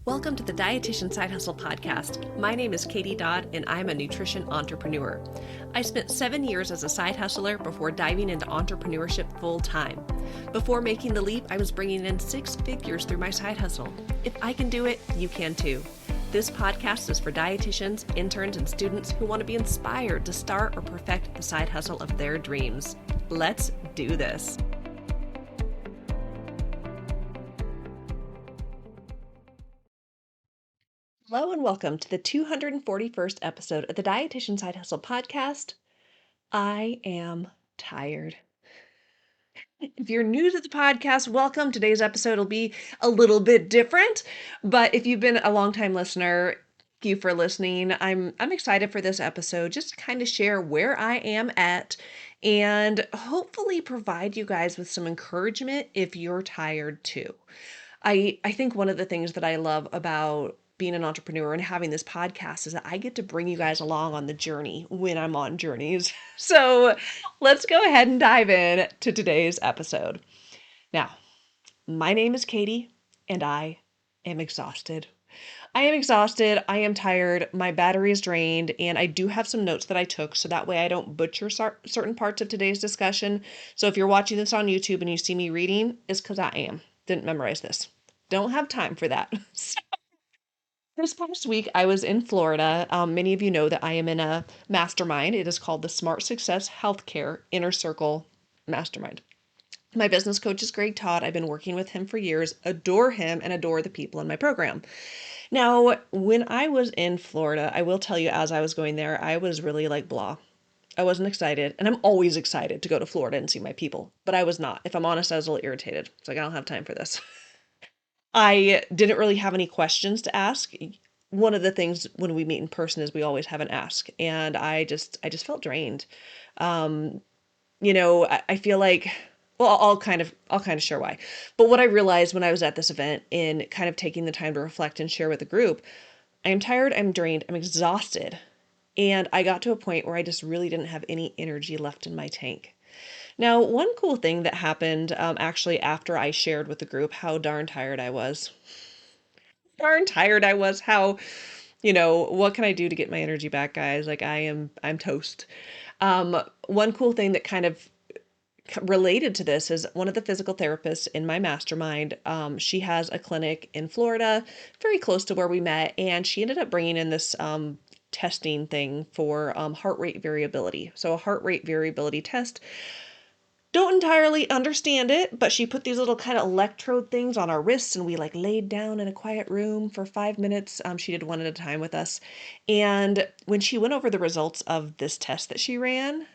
Welcome to the Dietitian Side Hustle podcast. My name is Katie Dodd, and I'm a nutrition entrepreneur. I spent 7 years as a side hustler before diving into entrepreneurship full time. Before making the leap, I was bringing in 6 figures through my side hustle. If I can do it, you can too. This podcast is for dietitians, interns, and students who want to be inspired to start or perfect the side hustle of their dreams. Let's do this. Hello and welcome to the 241st episode of the Dietitian Side Hustle podcast. I am tired. If you're new to the podcast, welcome. Today's episode will be a little bit different, but if you've been a longtime listener, thank you for listening. I'm excited for this episode, just to kind of share where I am at and hopefully provide you guys with some encouragement if you're tired too. I think one of the things that I love about being an entrepreneur and having this podcast is that I get to bring you guys along on the journey when I'm on journeys. So let's go ahead and dive in to today's episode. Now, my name is Katie and I am exhausted. I am tired, my battery is drained, and I do have some notes that I took so that way I don't butcher certain parts of today's discussion. So if you're watching this on YouTube and you see me reading, it's because I am. Didn't memorize this. Don't have time for that. This past week, I was in Florida. Many of you know that I am in a mastermind. It is called the Smart Success Healthcare Inner Circle Mastermind. My business coach is Greg Todd. I've been working with him for years, adore him, and adore the people in my program. Now, when I was in Florida, I will tell you, as I was going there, I was really like blah. I wasn't excited, and I'm always excited to go to Florida and see my people, but I was not. If I'm honest, I was a little irritated. It's like, I don't have time for this. I didn't really have any questions to ask. One of the things when we meet in person is we always have an ask, and I just felt drained. Um, I feel like, well, I'll kind of share why. But what I realized when I was at this event and kind of taking the time to reflect and share with the group, I am tired, I'm drained, I'm exhausted. And I got to a point where I just really didn't have any energy left in my tank. Now, one cool thing that happened actually after I shared with the group how darn tired I was. How, what can I do to get my energy back, guys? Like I'm toast. One cool thing that kind of related to this is one of the physical therapists in my mastermind. She has a clinic in Florida, very close to where we met, and she ended up bringing in this testing thing for heart rate variability. So a heart rate variability test. Don't entirely understand it, but she put these little kind of electrode things on our wrists and we like laid down in a quiet room for 5 minutes. She did one at a time with us. And when she went over the results of this test that she ran,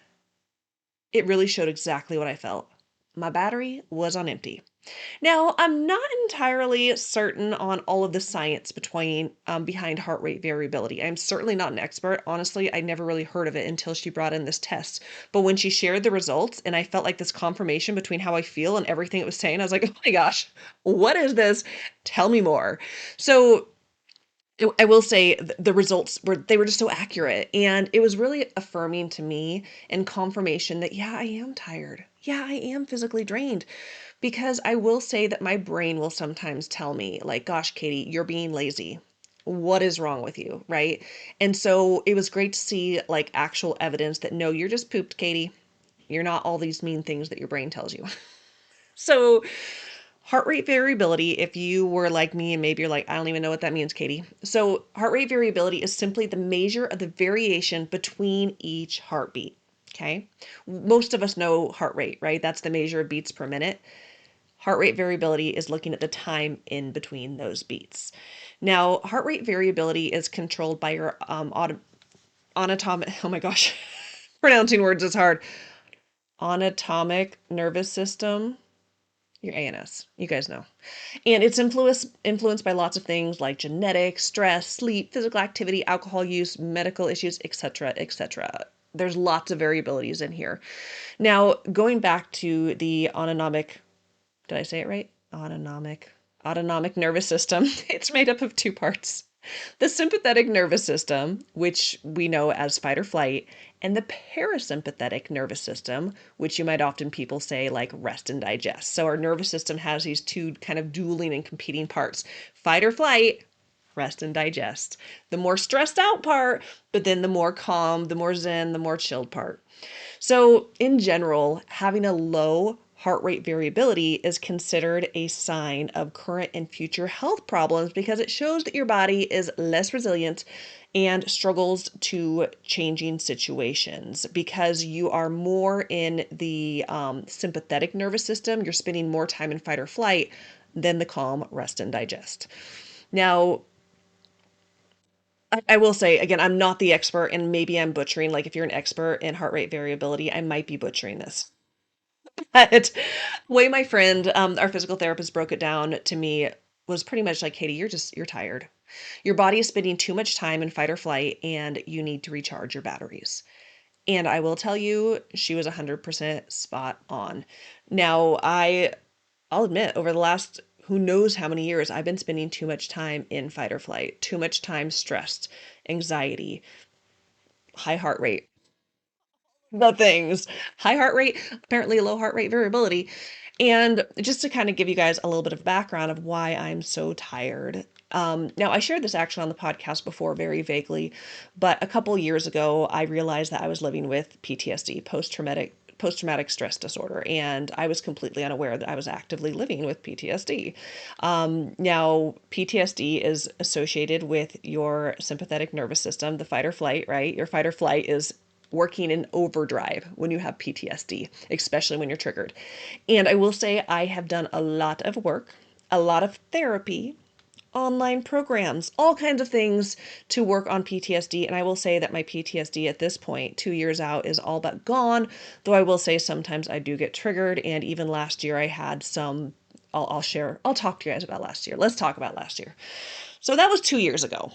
it really showed exactly what I felt. My battery was on empty. Now, I'm not entirely certain on all of the science behind heart rate variability. I'm certainly not an expert. Honestly, I never really heard of it until she brought in this test. But when she shared the results and I felt like this confirmation between how I feel and everything it was saying, I was like, oh my gosh, what is this? Tell me more. So I will say the results were just so accurate, and it was really affirming to me and confirmation that, yeah, I am tired. Yeah, I am physically drained, because I will say that my brain will sometimes tell me like, gosh, Katie, you're being lazy. What is wrong with you? Right. And so it was great to see like actual evidence that no, you're just pooped, Katie. You're not all these mean things that your brain tells you. So heart rate variability, if you were like me and maybe you're like, I don't even know what that means, Katie. So heart rate variability is simply the measure of the variation between each heartbeat. Okay. Most of us know heart rate, right? That's the measure of beats per minute. Heart rate variability is looking at the time in between those beats. Now, heart rate variability is controlled by your oh my gosh, pronouncing words is hard. Autonomic nervous system. Your ANS, you guys know. And it's influenced by lots of things like genetics, stress, sleep, physical activity, alcohol use, medical issues, etc., etc. There's lots of variabilities in here. Now, going back to the autonomic, did I say it right? Autonomic nervous system. It's made up of 2 parts. The sympathetic nervous system, which we know as fight or flight, and the parasympathetic nervous system, which you might often people say like rest and digest. So our nervous system has these 2 kind of dueling and competing parts, fight or flight rest and digest. The more stressed out part, but then the more calm, the more zen, the more chilled part. So, in general, having a low heart rate variability is considered a sign of current and future health problems because it shows that your body is less resilient and struggles to changing situations because you are more in the sympathetic nervous system. You're spending more time in fight or flight than the calm, rest, and digest. Now, I will say again, I'm not the expert, and maybe I'm butchering. Like, if you're an expert in heart rate variability, I might be butchering this. But way my friend, our physical therapist, broke it down to me was pretty much like, Katie, you're tired. Your body is spending too much time in fight or flight, and you need to recharge your batteries. And I will tell you, she was 100% spot on. Now, I'll admit, over the last who knows how many years, I've been spending too much time in fight or flight, too much time stressed, anxiety, high heart rate, the things, high heart rate, apparently low heart rate variability. And just to kind of give you guys a little bit of background of why I'm so tired. Now, I shared this actually on the podcast before very vaguely, but a couple years ago, I realized that I was living with PTSD, post-traumatic stress disorder, and I was completely unaware that I was actively living with PTSD. Now, PTSD is associated with your sympathetic nervous system, the fight or flight, right? Your fight or flight is working in overdrive when you have PTSD, especially when you're triggered. And I will say I have done a lot of work, a lot of therapy, online programs, all kinds of things to work on PTSD. And I will say that my PTSD at this point, 2 years out, is all but gone. Though I will say sometimes I do get triggered. And even last year I had some, I'll talk to you guys about last year. Let's talk about last year. So that was 2 years ago.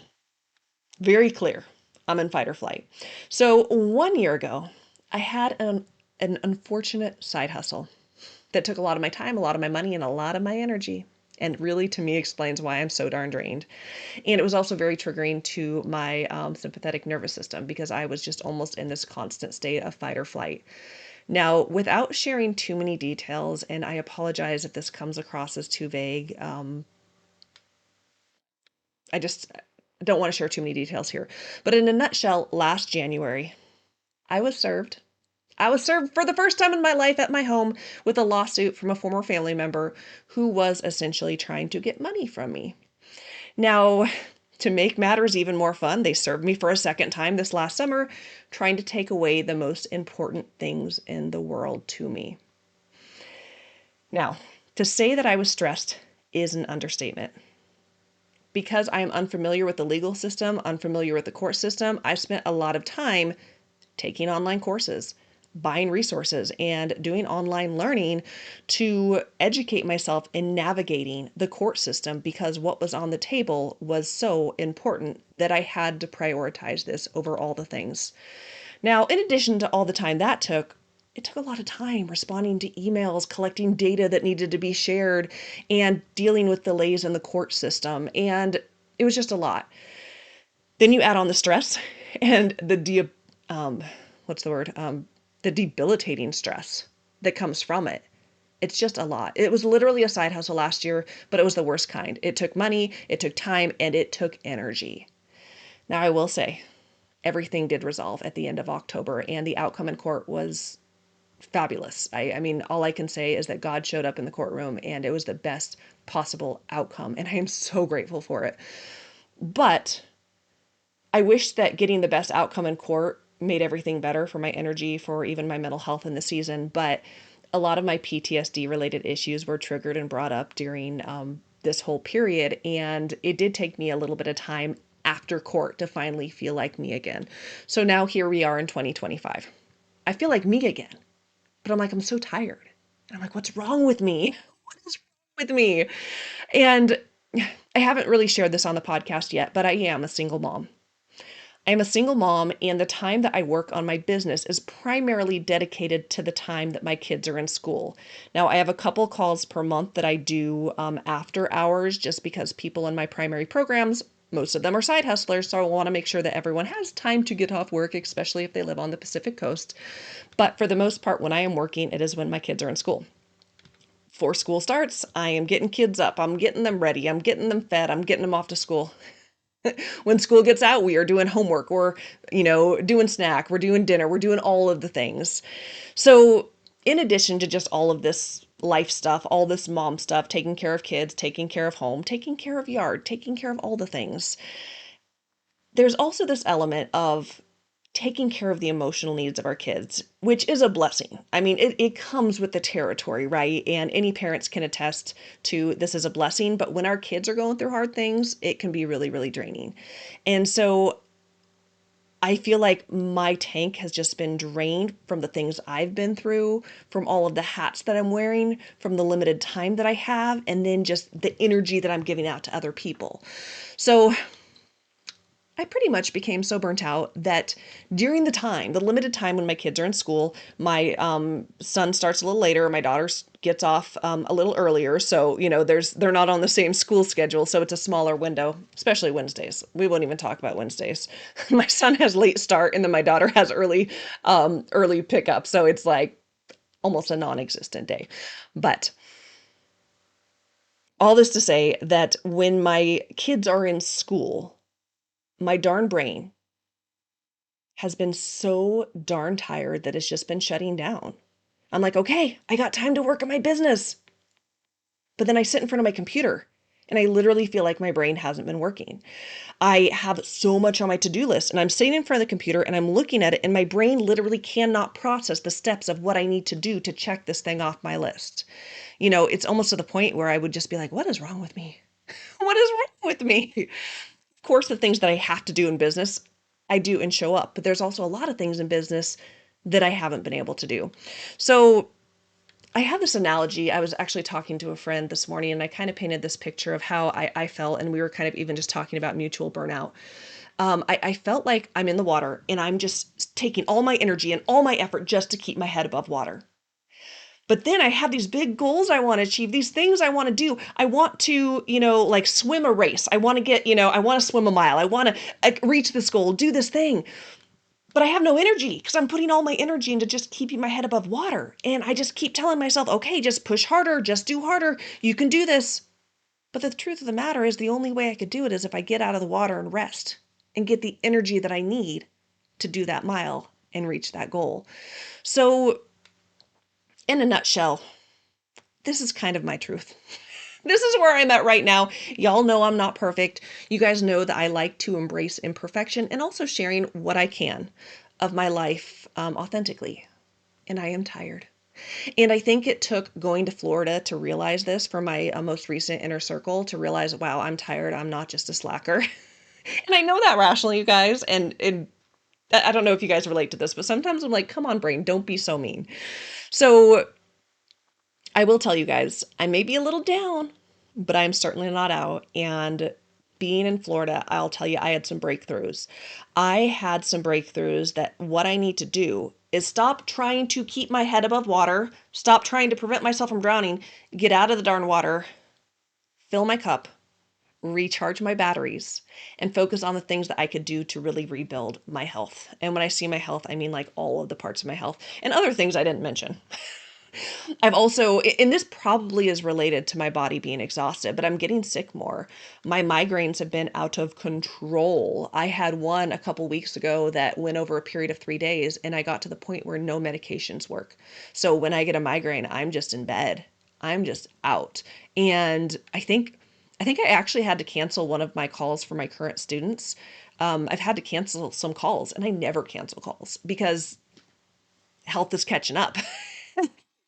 Very clear. I'm in fight or flight. So 1 year ago, I had an unfortunate side hustle that took a lot of my time, a lot of my money, and a lot of my energy. And really, to me, explains why I'm so darn drained. And it was also very triggering to my sympathetic nervous system because I was just almost in this constant state of fight or flight. Now, without sharing too many details, and I apologize if this comes across as too vague, I just don't want to share too many details here. But in a nutshell, last January, I was served. I was served for the first time in my life at my home with a lawsuit from a former family member who was essentially trying to get money from me. Now, to make matters even more fun, they served me for a second time this last summer, trying to take away the most important things in the world to me. Now, to say that I was stressed is an understatement. Because I am unfamiliar with the legal system, unfamiliar with the court system, I've spent a lot of time taking online courses, buying resources, and doing online learning to educate myself in navigating the court system because what was on the table was so important that I had to prioritize this over all the things. Now, in addition to all the time that took, it took a lot of time responding to emails, collecting data that needed to be shared, and dealing with delays in the court system. And it was just a lot. Then you add on the stress and what's the word? The debilitating stress that comes from it. It's just a lot. It was literally a side hustle last year, but it was the worst kind. It took money, it took time, and it took energy. Now, I will say, everything did resolve at the end of October, and the outcome in court was fabulous. I mean, all I can say is that God showed up in the courtroom, and it was the best possible outcome, and I am so grateful for it. But I wish that getting the best outcome in court made everything better for my energy, for even my mental health in the season. But a lot of my PTSD related issues were triggered and brought up during this whole period. And it did take me a little bit of time after court to finally feel like me again. So now here we are in 2025. I feel like me again, but I'm like, I'm so tired. And I'm like, what's wrong with me? What is wrong with me? And I haven't really shared this on the podcast yet, but I am a single mom. I am a single mom, and the time that I work on my business is primarily dedicated to the time that my kids are in school. Now, I have a couple calls per month that I do after hours just because people in my primary programs, most of them are side hustlers, so I want to make sure that everyone has time to get off work, especially if they live on the Pacific Coast. But for the most part, when I am working, it is when my kids are in school. Before school starts, I am getting kids up. I'm getting them ready. I'm getting them fed. I'm getting them off to school. When school gets out, we are doing homework, or, doing snack, we're doing dinner, we're doing all of the things. So, in addition to just all of this life stuff, all this mom stuff, taking care of kids, taking care of home, taking care of yard, taking care of all the things, there's also this element of taking care of the emotional needs of our kids, which is a blessing. I mean, it comes with the territory, right? And any parents can attest to this is a blessing. But when our kids are going through hard things, it can be really, really draining. And so I feel like my tank has just been drained from the things I've been through, from all of the hats that I'm wearing, from the limited time that I have, and then just the energy that I'm giving out to other people. So I pretty much became so burnt out that during the limited time when my kids are in school, my son starts a little later, my daughter gets off a little earlier. So, they're not on the same school schedule. So it's a smaller window, especially Wednesdays. We won't even talk about Wednesdays. My son has late start and then my daughter has early pickup. So it's like almost a non-existent day. But all this to say that when my kids are in school, my darn brain has been so darn tired that it's just been shutting down. I'm like, okay, I got time to work on my business. But then I sit in front of my computer and I literally feel like my brain hasn't been working. I have so much on my to-do list and I'm sitting in front of the computer and I'm looking at it and my brain literally cannot process the steps of what I need to do to check this thing off my list. It's almost to the point where I would just be like, what is wrong with me? What is wrong with me? Of course, the things that I have to do in business, I do and show up. But there's also a lot of things in business that I haven't been able to do. So I have this analogy. I was actually talking to a friend this morning and I kind of painted this picture of how I felt. And we were kind of even just talking about mutual burnout. I felt like I'm in the water and I'm just taking all my energy and all my effort just to keep my head above water. But then I have these big goals I want to achieve, these things I want to do. I want to, like swim a race. I want to I want to swim a mile. I want to reach this goal, do this thing. But I have no energy because I'm putting all my energy into just keeping my head above water. And I just keep telling myself, okay, just push harder, just do harder. You can do this. But the truth of the matter is the only way I could do it is if I get out of the water and rest and get the energy that I need to do that mile and reach that goal. So in a nutshell, this is kind of my truth. This is where I'm at right now. Y'all know I'm not perfect. You guys know that I like to embrace imperfection and also sharing what I can of my life authentically. And I am tired. And I think it took going to Florida to realize this for my most recent inner circle to realize, wow, I'm tired. I'm not just a slacker. And I know that rationally, you guys. And I don't know if you guys relate to this, but sometimes I'm like, come on, brain, don't be so mean. So I will tell you guys, I may be a little down, but I'm certainly not out. And being in Florida, I'll tell you, I had some breakthroughs. I had some breakthroughs that what I need to do is stop trying to keep my head above water, stop trying to prevent myself from drowning, get out of the darn water, fill my cup, recharge my batteries, and focus on the things that I could do to really rebuild my health. And when I see my health, I mean like all of the parts of my health and other things I didn't mention. I've also, and this probably is related to my body being exhausted, but I'm getting sick more. My migraines have been out of control. I had one a couple weeks ago that went over a period of 3 days, and I got to the point where no medications work. So when I get a migraine, I'm just in bed. I'm just out. And I think I actually had to cancel one of my calls for my current students. I've had to cancel some calls, and I never cancel calls because health is catching up.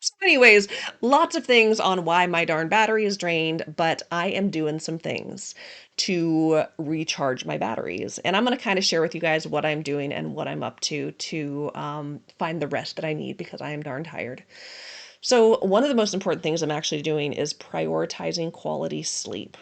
So anyways, lots of things on why my darn battery is drained, but I am doing some things to recharge my batteries. And I'm going to kind of share with you guys what I'm doing and what I'm up to find the rest that I need because I am darn tired. So one of the most important things I'm actually doing is prioritizing quality sleep.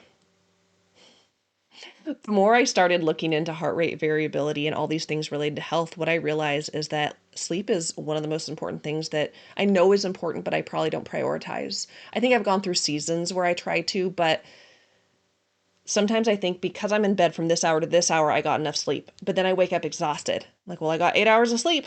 The more I started looking into heart rate variability and all these things related to health, what I realized is that sleep is one of the most important things that I know is important, but I probably don't prioritize. I think I've gone through seasons where I try to, but sometimes I think because I'm in bed from this hour to this hour, I got enough sleep. But then I wake up exhausted. Like, well, I got 8 hours of sleep.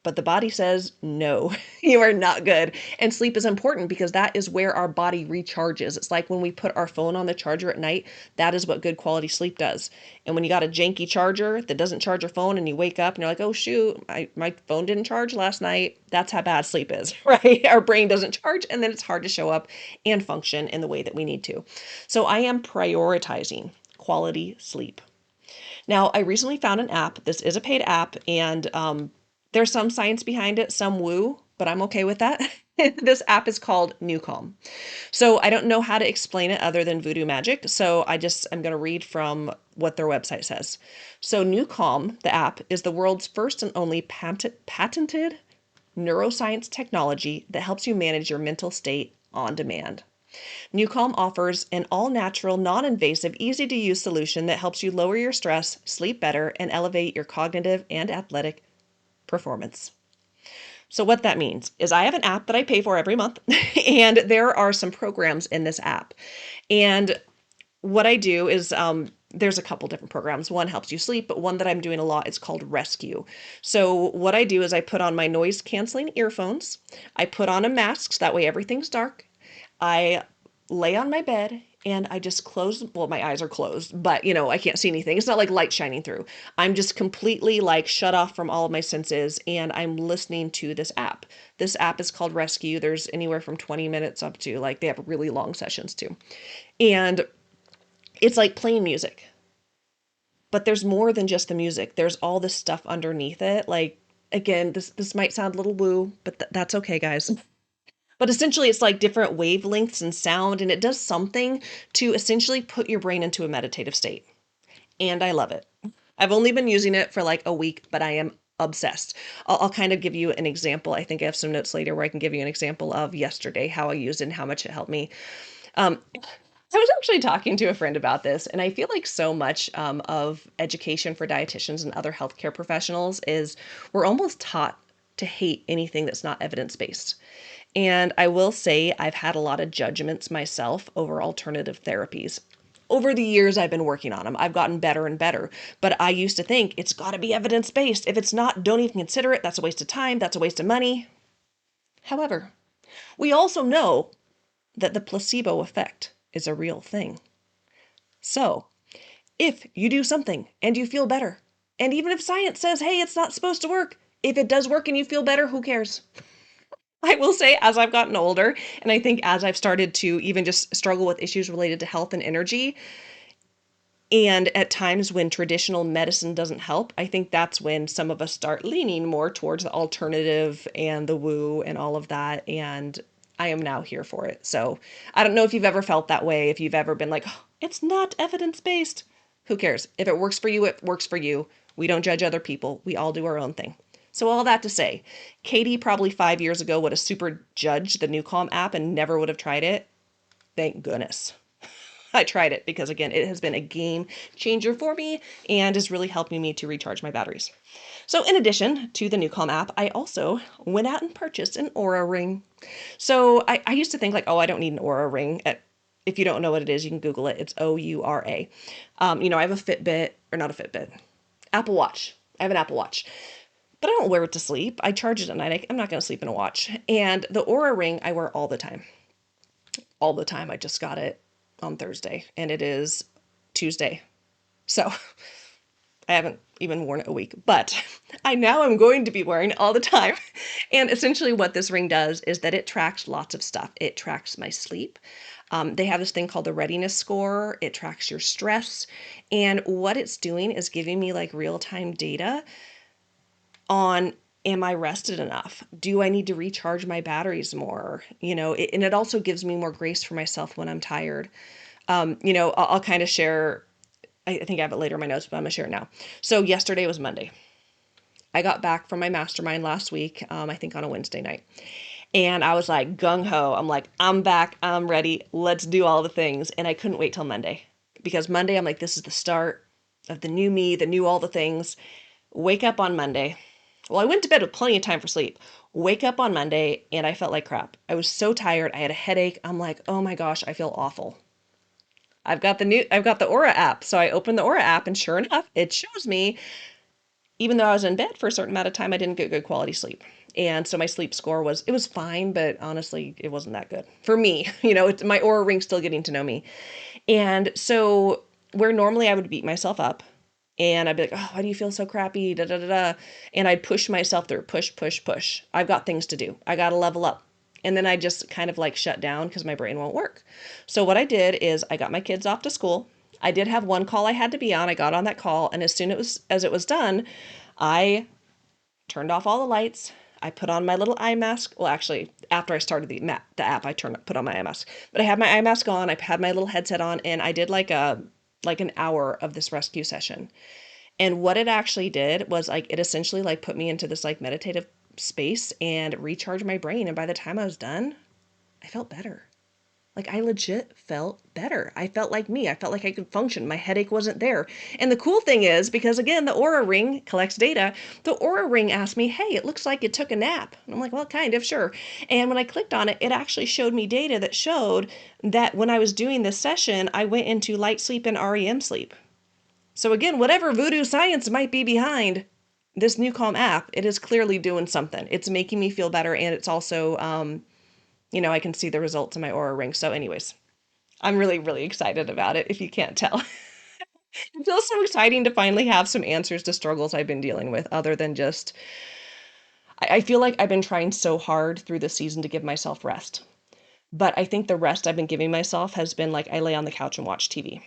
But the body says, no, you are not good. And sleep is important because that is where our body recharges. It's like when we put our phone on the charger at night, that is what good quality sleep does. And when you got a janky charger that doesn't charge your phone and you wake up and you're like, oh, shoot, my phone didn't charge last night. That's how bad sleep is, right? Our brain doesn't charge and then it's hard to show up and function in the way that we need to. So I am prioritizing quality sleep. Now, I recently found an app. This is a paid app, and there's some science behind it, some woo, but I'm okay with that. This app is called New Calm. So I don't know how to explain it other than voodoo magic. So I'm going to read from what their website says. So New Calm, the app, is the world's first and only patented neuroscience technology that helps you manage your mental state on demand. Newcalm offers an all-natural, non-invasive, easy-to-use solution that helps you lower your stress, sleep better, and elevate your cognitive and athletic performance. So what that means is I have an app that I pay for every month, and there are some programs in this app. And what I do is there's a couple different programs. One helps you sleep, but one that I'm doing a lot is called Rescue. So what I do is I put on my noise canceling earphones. I put on a mask so that way everything's dark. I lay on my bed and I just close, well, my eyes are closed, but I can't see anything. It's not like light shining through. I'm just completely like shut off from all of my senses and I'm listening to this app. This app is called Rescue. There's anywhere from 20 minutes up to they have really long sessions too. And it's like playing music. But there's more than just the music. There's all this stuff underneath it. Like again, this might sound a little woo, but that's okay, guys. But essentially, it's like different wavelengths and sound, and it does something to essentially put your brain into a meditative state. And I love it. I've only been using it for like a week, but I am obsessed. I'll kind of give you an example. I think I have some notes later where I can give you an example of yesterday, how I used it and how much it helped me. I was actually talking to a friend about this, and I feel like so much of education for dietitians and other healthcare professionals is we're almost taught to hate anything that's not evidence-based. And I will say I've had a lot of judgments myself over alternative therapies. Over the years, I've been working on them. I've gotten better and better. But I used to think it's got to be evidence-based. If it's not, don't even consider it. That's a waste of time. That's a waste of money. However, we also know that the placebo effect is a real thing. So, if you do something and you feel better, and even if science says, hey, it's not supposed to work, if it does work and you feel better, who cares? I will say, as I've gotten older, and I think as I've started to even just struggle with issues related to health and energy, and at times when traditional medicine doesn't help, I think that's when some of us start leaning more towards the alternative and the woo and all of that. And I am now here for it. So I don't know if you've ever felt that way, if you've ever been like, oh, it's not evidence-based. Who cares? If it works for you, it works for you. We don't judge other people. We all do our own thing. So all that to say, Katie probably 5 years ago would have super judged the New Calm app and never would have tried it. Thank goodness. I tried it because, again, it has been a game changer for me and is really helping me to recharge my batteries. So in addition to the New Calm app, I also went out and purchased an Oura ring. So I used to think like, oh, I don't need an Oura ring. If you don't know what it is, you can Google it. It's Oura. I have a Fitbit, or not a Fitbit, Apple Watch. I have an Apple Watch. But I don't wear it to sleep. I charge it at night. I'm not going to sleep in a watch. And the Oura ring I wear all the time. All the time. I just got it on Thursday and it is Tuesday. So I haven't even worn it a week, but I now am going to be wearing it all the time. And essentially what this ring does is that it tracks lots of stuff. It tracks my sleep. They have this thing called the readiness score. It tracks your stress. And what it's doing is giving me like real-time data on, am I rested enough? Do I need to recharge my batteries more? And it also gives me more grace for myself when I'm tired. I'll kind of share, I think I have it later in my notes, but I'm gonna share it now. So yesterday was Monday. I got back from my mastermind last week, I think on a Wednesday night. And I was like gung-ho. I'm like, I'm back, I'm ready, let's do all the things. And I couldn't wait till Monday. Because Monday, I'm like, this is the start of the new me, the new all the things. Wake up on Monday. Well, I went to bed with plenty of time for sleep. Wake up on Monday and I felt like crap. I was so tired. I had a headache. I'm like, oh my gosh, I feel awful. I've got the Aura app. So I opened the Aura app and sure enough, it shows me even though I was in bed for a certain amount of time, I didn't get good quality sleep. And so my sleep score it was fine, but honestly, it wasn't that good for me. It's my Aura Ring's still getting to know me. And so where normally I would beat myself up and I'd be like, oh, why do you feel so crappy? Da da da da. And I'd push myself through, push, push, push. I've got things to do. I got to level up. And then I just kind of like shut down because my brain won't work. So what I did is I got my kids off to school. I did have one call I had to be on. I got on that call, and as soon as it was done, I turned off all the lights. I put on my little eye mask. Well, actually, after I started the app, I put on my eye mask. But I had my eye mask on. I had my little headset on, and I did like an hour of this rescue session. And what it actually did was like it essentially like put me into this like meditative space and recharged my brain. And by the time I was done, I felt better. Like I legit felt better. I felt like me. I felt like I could function. My headache wasn't there. And the cool thing is, because again, the Aura Ring collects data, the Aura Ring asked me, hey, it looks like you took a nap. And I'm like, well, kind of, sure. And when I clicked on it, it actually showed me data that showed that when I was doing this session, I went into light sleep and REM sleep. So again, whatever voodoo science might be behind this new Calm app, it is clearly doing something. It's making me feel better, and it's also I can see the results in my Aura Ring. So anyways, I'm really, really excited about it, if you can't tell. It feels so exciting to finally have some answers to struggles I've been dealing with, other than just, I feel like I've been trying so hard through the season to give myself rest. But I think the rest I've been giving myself has been like I lay on the couch and watch TV.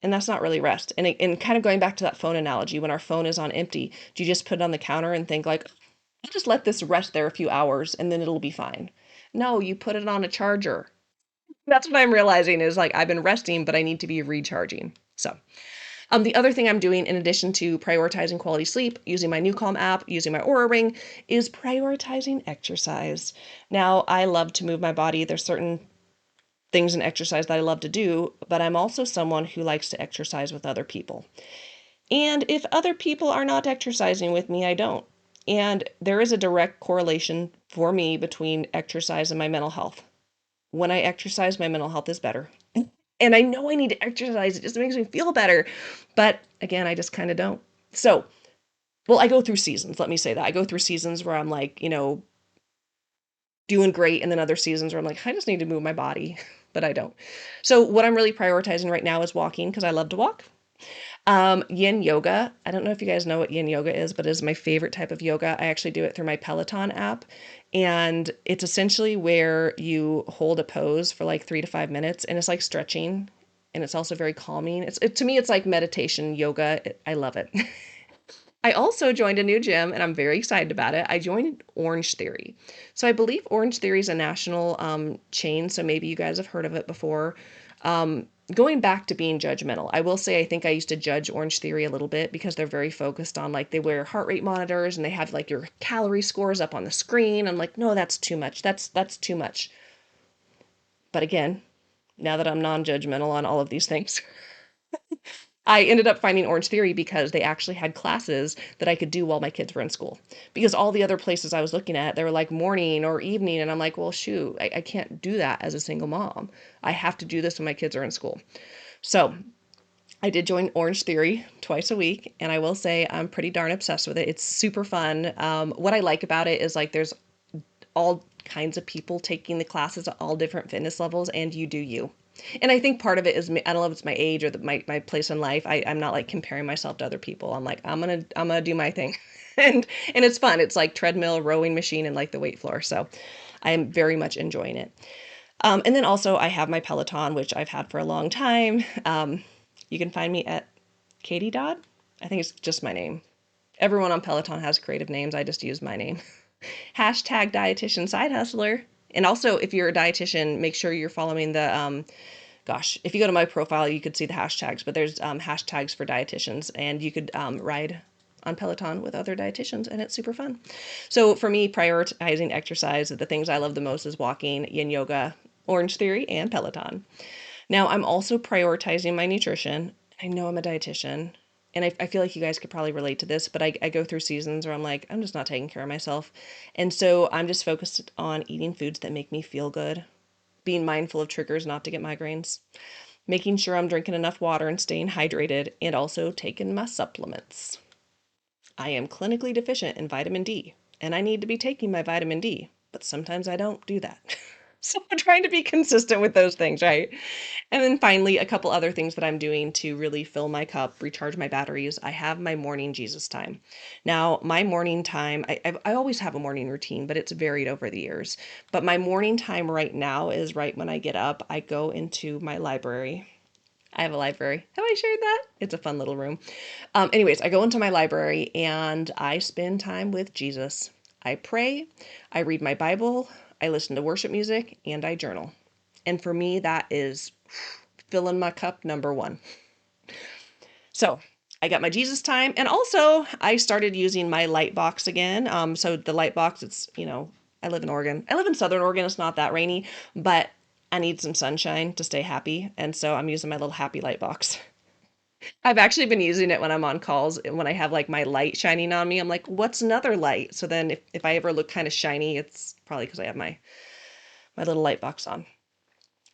And that's not really rest. And kind of going back to that phone analogy, when our phone is on empty, do you just put it on the counter and think like, I'll just let this rest there a few hours and then it'll be fine? No, you put it on a charger. That's what I'm realizing is like I've been resting, but I need to be recharging. So, the other thing I'm doing in addition to prioritizing quality sleep, using my new Calm app, using my Aura Ring, is prioritizing exercise. Now, I love to move my body. There's certain things in exercise that I love to do, but I'm also someone who likes to exercise with other people. And if other people are not exercising with me, I don't. And there is a direct correlation for me between exercise and my mental health. When I exercise, my mental health is better. And I know I need to exercise, it just makes me feel better. But again, I just kind of don't. So, well, I go through seasons. Let me say that. I go through seasons where I'm like, doing great, and then other seasons where I'm like, I just need to move my body, but I don't. So, what I'm really prioritizing right now is walking because I love to walk. Yin yoga. I don't know if you guys know what yin yoga is, but it is my favorite type of yoga. I actually do it through my Peloton app. And it's essentially where you hold a pose for like 3 to 5 minutes, and it's like stretching, and it's also very calming. To me, it's like meditation yoga. I love it. I also joined a new gym and I'm very excited about it. I joined Orange Theory. So I believe Orange Theory is a national chain. So maybe you guys have heard of it before. Going back to being judgmental, I will say I think I used to judge Orange Theory a little bit because they're very focused on like they wear heart rate monitors and they have like your calorie scores up on the screen. I'm like, no, that's too much. That's too much. But again, now that I'm non-judgmental on all of these things, I ended up finding Orange Theory because they actually had classes that I could do while my kids were in school. Because all the other places I was looking at, they were like morning or evening. And I'm like, well, shoot, I can't do that as a single mom. I have to do this when my kids are in school. So I did join Orange Theory twice a week. And I will say I'm pretty darn obsessed with it. It's super fun. What I like about it is like there's all kinds of people taking the classes at all different fitness levels, and you do you. And I think part of it is, I don't know if it's my age or my place in life. I'm not like comparing myself to other people. I'm like, I'm gonna do my thing. And it's fun. It's like treadmill, rowing machine, and like the weight floor. So I am very much enjoying it. And then also I have my Peloton, which I've had for a long time. You can find me at Katie Dodd. I think it's just my name. Everyone on Peloton has creative names. I just use my name. Hashtag dietitian side hustler. And also, if you're a dietitian, make sure you're following the, if you go to my profile, you could see the hashtags, but there's hashtags for dietitians, and you could ride on Peloton with other dietitians, and it's super fun. So for me, prioritizing exercise, the things I love the most is walking, yin yoga, Orange Theory, and Peloton. Now, I'm also prioritizing my nutrition. I know I'm a dietitian, and I feel like you guys could probably relate to this, but I go through seasons where I'm like, I'm just not taking care of myself. And so I'm just focused on eating foods that make me feel good, being mindful of triggers not to get migraines, making sure I'm drinking enough water and staying hydrated, and also taking my supplements. I am clinically deficient in vitamin D, and I need to be taking my vitamin D, but sometimes I don't do that. So I'm trying to be consistent with those things, right? And then finally, a couple other things that I'm doing to really fill my cup, recharge my batteries. I have my morning Jesus time. Now, my morning time, I always have a morning routine, but it's varied over the years. But my morning time right now is right when I get up, I go into my library. I have a library. Have I shared that? It's a fun little room. Anyways, I go into my library and I spend time with Jesus. I pray, I read my Bible, I listen to worship music, and I journal. And for me, that is filling my cup number one. So I got my Jesus time. And also, I started using my light box again. So the light box, I live in Oregon. I live in Southern Oregon. It's not that rainy, but I need some sunshine to stay happy. And so I'm using my little happy light box. I've actually been using it when I'm on calls, when I have like my light shining on me. I'm like, what's another light? So then if I ever look kind of shiny, it's probably because I have my little light box on.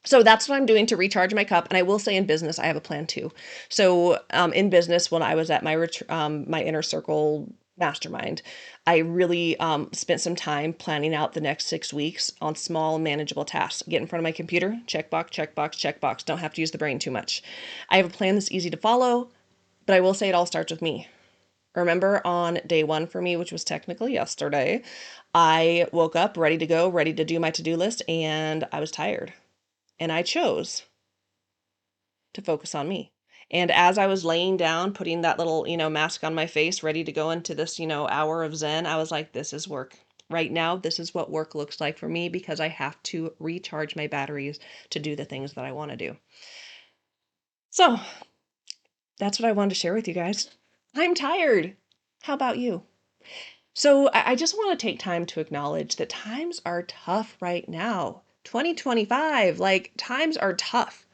So that's what I'm doing to recharge my cup. And I will say in business, I have a plan too. So in business, when I was at my inner circle mastermind, I really spent some time planning out the next 6 weeks on small, manageable tasks. Get in front of my computer, check box, check box, check box. Don't have to use the brain too much. I have a plan that's easy to follow, but I will say it all starts with me. Remember on day one for me, which was technically yesterday, I woke up ready to go, ready to do my to do list, and I was tired. And I chose to focus on me. And as I was laying down, putting that little, mask on my face, ready to go into this, hour of Zen, I was like, this is work. Right now, this is what work looks like for me because I have to recharge my batteries to do the things that I want to do. So that's what I wanted to share with you guys. I'm tired. How about you? So I just want to take time to acknowledge that times are tough right now. 2025, like times are tough.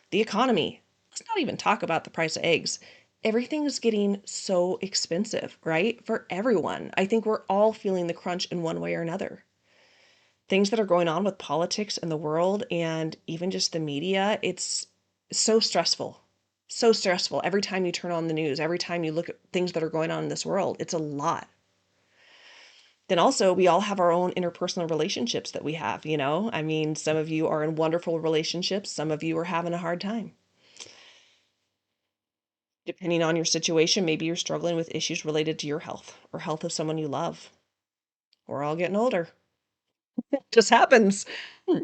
The economy. Let's not even talk about the price of eggs. Everything is getting so expensive, right? For everyone. I think we're all feeling the crunch in one way or another. Things that are going on with politics in the world and even just the media, it's so stressful. So stressful. Every time you turn on the news, every time you look at things that are going on in this world, it's a lot. Then also, we all have our own interpersonal relationships that we have, I mean, some of you are in wonderful relationships, some of you are having a hard time. Depending on your situation, maybe you're struggling with issues related to your health or health of someone you love. We're all getting older. Just happens.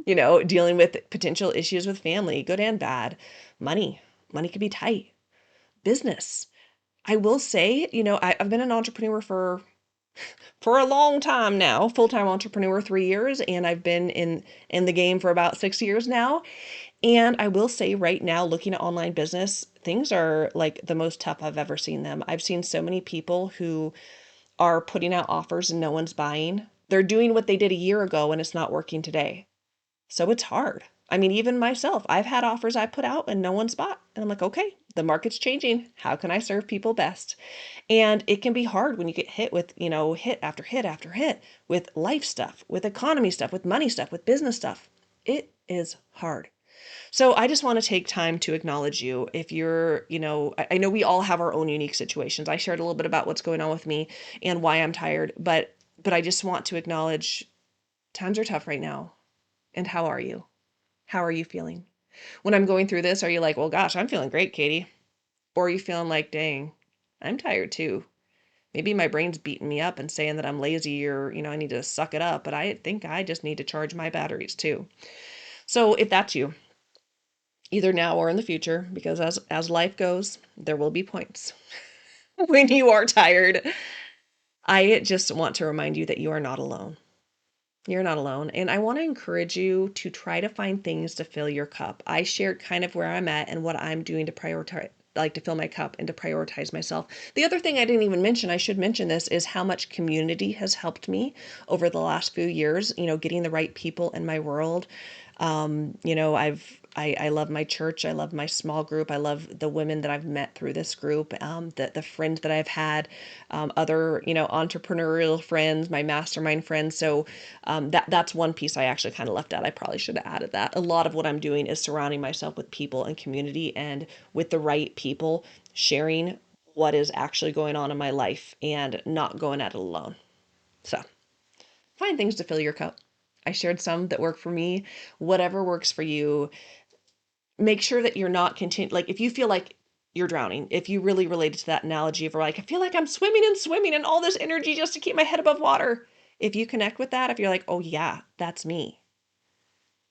Dealing with potential issues with family, good and bad. Money. Money can be tight. Business. I will say, I've been an entrepreneur for a long time now, full-time entrepreneur 3 years, and I've been in the game for about 6 years now. And I will say right now, looking at online business, things are like the most tough I've ever seen them. I've seen so many people who are putting out offers and no one's buying. They're doing what they did a year ago and it's not working today. So it's hard. I mean, even myself, I've had offers I put out and no one's bought. And I'm like, okay, the market's changing. How can I serve people best? And it can be hard when you get hit with, hit after hit after hit with life stuff, with economy stuff, with money stuff, with business stuff. It is hard. So I just want to take time to acknowledge you. If you're, I know we all have our own unique situations. I shared a little bit about what's going on with me and why I'm tired, but I just want to acknowledge times are tough right now. And how are you? How are you feeling? When I'm going through this, are you like, well, gosh, I'm feeling great, Katie? Or are you feeling like, dang, I'm tired too? Maybe my brain's beating me up and saying that I'm lazy or, I need to suck it up, but I think I just need to charge my batteries too. So if that's you, either now or in the future, because as life goes, there will be points when you are tired. I just want to remind you that you are not alone. You're not alone. And I want to encourage you to try to find things to fill your cup. I shared kind of where I'm at and what I'm doing to prioritize, like to fill my cup and to prioritize myself. The other thing I didn't even mention, I should mention this, is how much community has helped me over the last few years, getting the right people in my world. I love my church. I love my small group. I love the women that I've met through this group, the friends that I've had, other, entrepreneurial friends, my mastermind friends. So that's one piece I actually kind of left out. I probably should have added that. A lot of what I'm doing is surrounding myself with people and community and with the right people, sharing what is actually going on in my life and not going at it alone. So find things to fill your cup. I shared some that work for me. Whatever works for you, make sure that you're not like if you feel like you're drowning, if you really related to that analogy of like, I feel like I'm swimming and all this energy just to keep my head above water. If you connect with that, if you're like, oh yeah, that's me,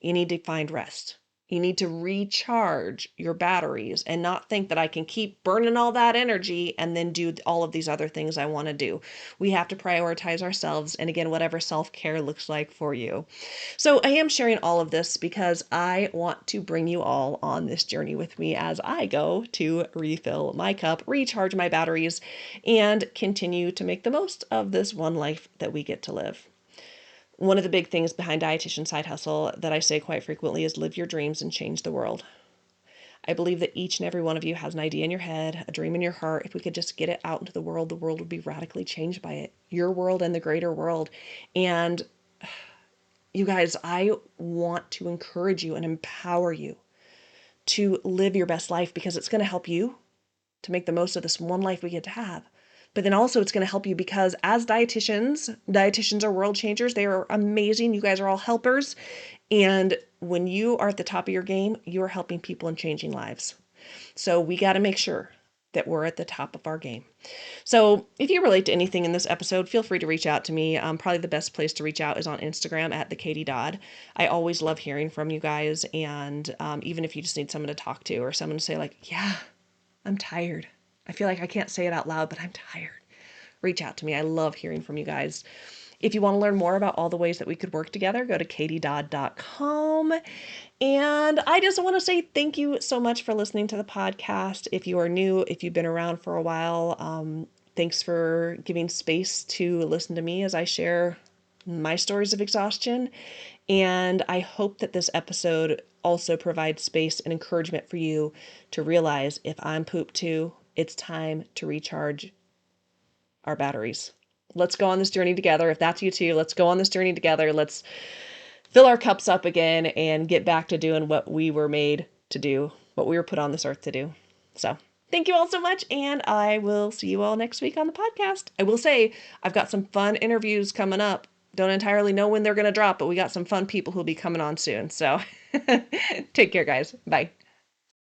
you need to find rest. You need to recharge your batteries and not think that I can keep burning all that energy and then do all of these other things I want to do. We have to prioritize ourselves. And again, whatever self-care looks like for you. So I am sharing all of this because I want to bring you all on this journey with me as I go to refill my cup, recharge my batteries, and continue to make the most of this one life that we get to live. One of the big things behind Dietitian Side Hustle that I say quite frequently is live your dreams and change the world. I believe that each and every one of you has an idea in your head, a dream in your heart. If we could just get it out into the world would be radically changed by it. Your world and the greater world. And you guys, I want to encourage you and empower you to live your best life because it's going to help you to make the most of this one life we get to have. But then also it's going to help you because as dietitians are world changers. They are amazing. You guys are all helpers. And when you are at the top of your game, you are helping people and changing lives. So we got to make sure that we're at the top of our game. So if you relate to anything in this episode, feel free to reach out to me. Probably the best place to reach out is on Instagram at the Katie Dodd. I always love hearing from you guys. And even if you just need someone to talk to or someone to say like, yeah, I'm tired. I feel like I can't say it out loud, but I'm tired. Reach out to me. I love hearing from you guys. If you want to learn more about all the ways that we could work together, go to katiedodd.com. And I just want to say thank you so much for listening to the podcast. If you are new, if you've been around for a while, thanks for giving space to listen to me as I share my stories of exhaustion. And I hope that this episode also provides space and encouragement for you to realize if I'm pooped too, it's time to recharge our batteries. Let's go on this journey together. If that's you too, let's go on this journey together. Let's fill our cups up again and get back to doing what we were made to do, what we were put on this earth to do. So thank you all so much. And I will see you all next week on the podcast. I will say I've got some fun interviews coming up. Don't entirely know when they're going to drop, but we got some fun people who'll be coming on soon. So take care, guys. Bye.